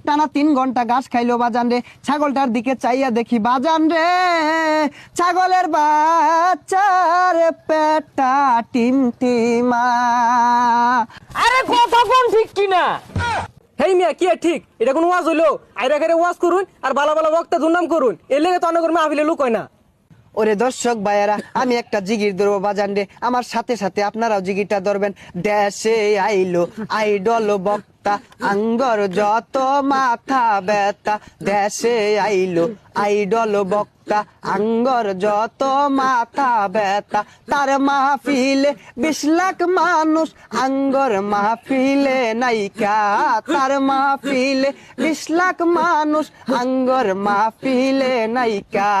টানা 3 ঘন্টা ঘাস খাইলো বাজান রে। ছাগলটার দিকে চাইয়া দেখি বাজান রে, ছাগলের বাচ্চার পেটটা টিমটিমা। আরে কথা কোন ঠিক কিনা? হেই মিয়া কি ঠিক? এটা কোন ওয়াজ হইলো? আইরা করে ওয়াজ করুন আর বালা বালা বক্তা দুর্নাম করুন, এর লেগে তো অনেক মাহফিলে লোক হয় না। ওরে দর্শক ভাইয়েরা, আমি একটা জিগির ধরবো বাজান রে, আমার সাথে সাথে আপনারাও জিগিরটা ধরবেন। দেশে আইলো আইডল বক্তা, আঙ্গর যত মাথা ব্যথা। দেশে আইলো আইডল বক্তা, আঙ্গর যত মাথা ব্যথা। তার মাহফিলে 20 লাখ মানুষ, আঙ্গর মাহফিলে নাইকা। তার মাহফিলে 20 লাখ মানুষ, আঙ্গর মাহফিলে নাইকা।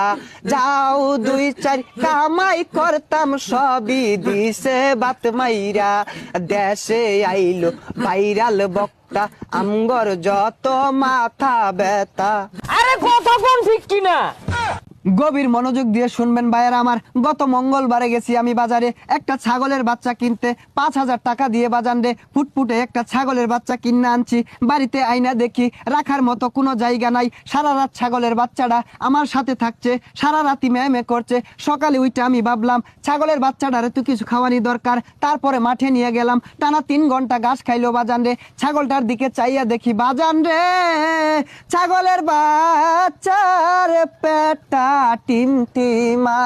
যাও 2-4 কামাই করতাম, সবই দিছে বাত মাইরা। দেশে আইলো ভাইরাল বক্তা, আঙ্গর যত মাথা ব্যথা। আরে কথা কোন ঠিক কিনা? গভীর মনোযোগ দিয়ে শুনবেন ভাইয়েরা আমার। গত মঙ্গলবারে গেছি আমি বাজারে একটা ছাগলের বাচ্চা কিনতে। 5000 টাকা দিয়ে বাজান রে ফুটফুটে একটা ছাগলের বাচ্চা কিনে আনছি। বাড়িতে আইনা দেখি রাখার মতো কোনো জায়গা নাই। সারা রাত ছাগলের বাচ্চাটা আমার সাথে থাকছে, সারা রাতি ম্যামে করছে। সকালে উঠে আমি ভাবলাম ছাগলের বাচ্চাটারে তো কিছু খাওয়ানি দরকার। তারপরে মাঠে নিয়ে গেলাম, টানা 3 ঘন্টা ঘাস খাইলো বাজান রে। ছাগলটার দিকে চাইয়া দেখি বাজান রে, ছাগলের বাচ্চার পেটটা টিমটিমা।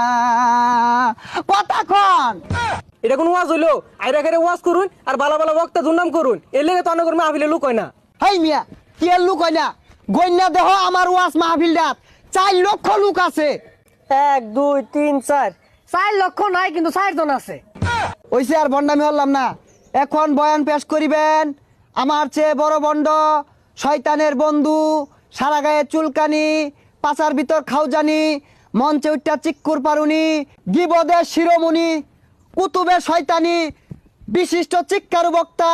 কতক্ষণ? এটা কোন ওয়াজ হইলো? আইরা করে ওয়াজ করুন আর বালা বালা বক্তা দুর্নাম করুন, এর লেগে তো অনেক মাহফিলে লোক হয় না। হেই মিয়া কি এর লোক হয় না? গইনা দেহ আমার ওয়াজ মাহফিলটাত 4 লক্ষ লোক আছে। 1 2 3 4 4 লক্ষ নাই, কিন্তু 4 জন আছে। ওইসে আর বন্ডামি হলাম না। এখন বয়ান পেশ করিবেন আমার চেয়ে বড় বন্ড, শয়তানের বন্ধু, সারা গায়ে চুলকানি, পাছার ভিতর খাউজানি, মঞ্চে উঠটা চিক্কুর পারুনি, গিবদের শিরোমণি, কুতুবে শয়তানি, বিশিষ্ট চিৎকারু বক্তা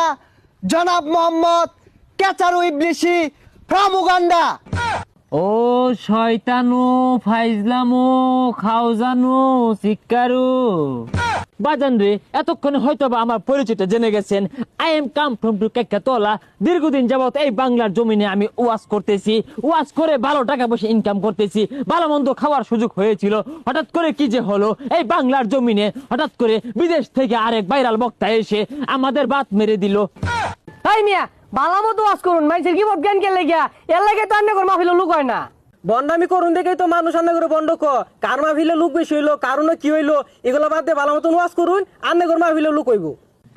জনাব মোহাম্মদ কেচারু ইবলিসি ফ্রম উগান্ডা। ও শয়তানু ফাইজলামু খাওজানু শিকারু বাজান রে, এতক্ষণে হয়তো বা আমার পরিচয়টা জেনে গেছেন। I am come from to কেকাতলা। দীর্ঘদিন যাবত এই বাংলার জমিনে আমি ওয়াজ করতেছি, ওয়াজ করে ভালো টাকা পয়সা ইনকাম করতেছি, ভালো মন্দ খাওয়ার সুযোগ হয়েছিল। হঠাৎ করে কি যে হলো, এই বাংলার জমিনে হঠাৎ করে বিদেশ থেকে আরেক ভাইরাল বক্তা এসে আমাদের বাত মেরে দিল। তাই মিয়া বালা মতো ওয়াজ করুন, মানুষের কি মত জ্ঞান কে লেগিয়া, এর লাগে তো অন্য করে মাহফিলে লোক হয় না। বন্ডামি করুন দেখেই তো মানুষ আন্না করে বন্ড কার মাহফিলে লোক বেশি হইলো, কারণ কি হইলো, এগুলো বাদ দিয়ে ভালো মতন ওয়াজ করুন, আন্না করে মাহফিলে লোক হইব।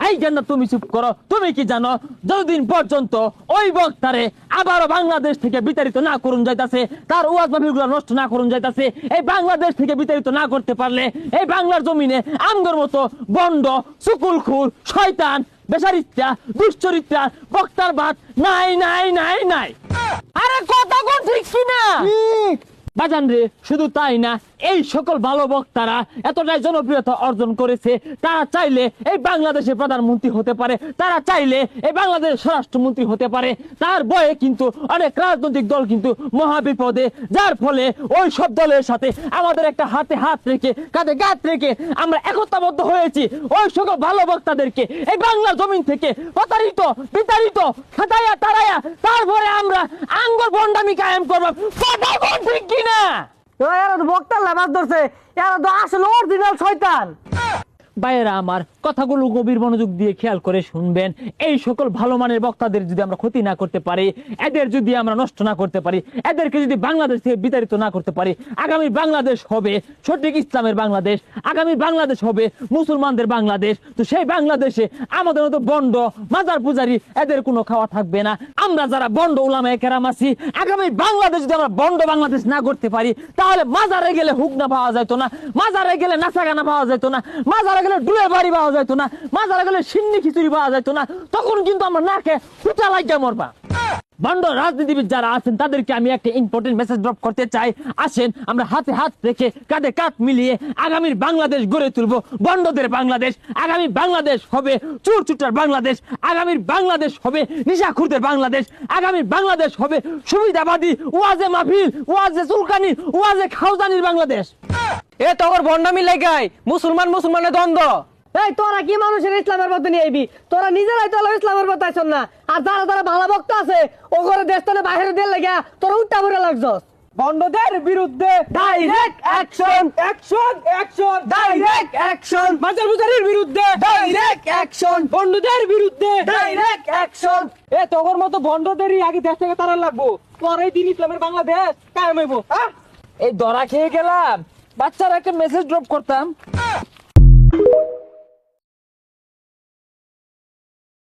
এই জান্নাত তুমি চুপ করো। তুমি কি জানো, যতদিন পর্যন্ত ওই বক্তারে আবারও বাংলাদেশ থেকে বিতাড়িত না করুন যাইতাছে, তার ওয়াজ মাহফিলগুলো নষ্ট না করুন যাইতাছে, এই বাংলাদেশ থেকে বিতাড়িত না করতে পারলে এই বাংলার জমিনে আমগর মতো বন্ড, সুকুলখুর, শয়তান, বেচারিত্রা, দুশ্চরিত্রা বক্তার বাদ নাই নাই নাই নাই। আরে কথা কোন ঠিক কিনা? বাজান রে, শুধু তাই না, এই সকল ভালো বক্তারা এতটাই জনপ্রিয়তা অর্জন করেছে, তারা চাইলে এই বাংলাদেশের প্রধানমন্ত্রী হতে পারে, তারা চাইলে এই বাংলাদেশের স্বরাষ্ট্রমন্ত্রী হতে পারে। তার বয়ে কিন্তু অনেক রাজনৈতিক দল কিন্তু মহাবিপদে, যার ফলে ওই সব দলের সাথে আমাদের একটা হাতে হাত রেখে কাঁধে কাঁধ রেখে আমরা একতাবদ্ধ হয়েছি ওই সকল ভালো বক্তাদেরকে এই বাংলা জমিন থেকে প্রতারিত, বিতাড়িত, খাতায়া তারায়া, তারপরে আমরা আঙ্গুর ভণ্ডামি কায়েম করবো। কথা কোন ঠিক কিনা? এরা তো বক্তার লাভাস ধরছে, এরা তো আসলে অরিজিনাল শয়তান। ভাইয়েরা আমার, কথাগুলো গভীর মনোযোগ দিয়ে খেয়াল করে শুনবেন। এই সকল ভালো মানের বক্তাদের যদি আমরা ক্ষতি না করতে পারি, এদের যদি আমরা নষ্ট না করতে পারি, এদেরকে যদি বাংলাদেশ থেকে বিতাড়িত না করতে পারি, আগামী বাংলাদেশ হবে সঠিক ইসলামের বাংলাদেশ, আগামী বাংলাদেশ হবে মুসলমানদের বাংলাদেশ। তো সেই বাংলাদেশে আমাদের মতো বন্ড, মাজার পূজারি এদের কোনো খাওয়া থাকবে না। আমরা যারা বন্ড উলামায়ে কেরাম আছি, আগামী বাংলাদেশ যদি আমরা বন্ড বাংলাদেশ না করতে পারি, তাহলে মাজারে গেলে হুকনা পাওয়া যেত না, মাজারে গেলে নাচাগানা পাওয়া যেত না, মাজারে ডুলে বাড়ি পাওয়া যাইতো না, মাজারে গেলে সিন্নি খিচুড়ি পাওয়া যাইতো না। তখন কিন্তু আমরা নাকে ফুটা লাগিয়া মরবা। বন্ড রাজনীতিবিদ যারা আছেন তাদেরকে আমি একটা ইম্পর্টেন্ট মেসেজ ড্রপ করতে চাই। আসেন আমরা হাতে হাত রেখে কাঁধে কাঁধ মিলিয়ে আগামীর বাংলাদেশ গড়ে তুলবো, বন্ডদের বাংলাদেশ। আগামী বাংলাদেশ হবে চোর চুটার বাংলাদেশ, আগামীর বাংলাদেশ হবে নিশাখুরদের বাংলাদেশ, আগামীর বাংলাদেশ হবে সুবিধাবাদী, ওয়াজে মাহফিল, ওয়াজে চুলকানি, ওয়াজে খাওজানির বাংলাদেশ। এ তখন ভণ্ডামি লাগাই মুসলমানের দ্বন্দ্ব। এই তোরা কি মানুষের ইসলামের পথে নিয়ে আইবি? তোরা নিজেরাই তো ইসলামের পথে আইছস না। আর যারা যারা ভালো ভক্ত আছে ও করে দেশ তো বাইরে দিয়ে লাগা তোরা উল্টা করে লাগছস। বন্ডদের বিরুদ্ধে direct action, action action, direct action, বাজার বুজারির বিরুদ্ধে ডাইরেক্ট অ্যাকশন, বন্ডদের বিরুদ্ধে ডাইরেক্ট অ্যাকশন। এ তোর মতো বন্ডদেরই আগে দেশ থেকে তারা লাগবো, পরেই দিন ইসলামের বাংলাদেশ কায়েম হইব। এই ধরা খেয়ে গেলাম, বাচ্চারা একটা মেসেজ ড্রপ করতাম।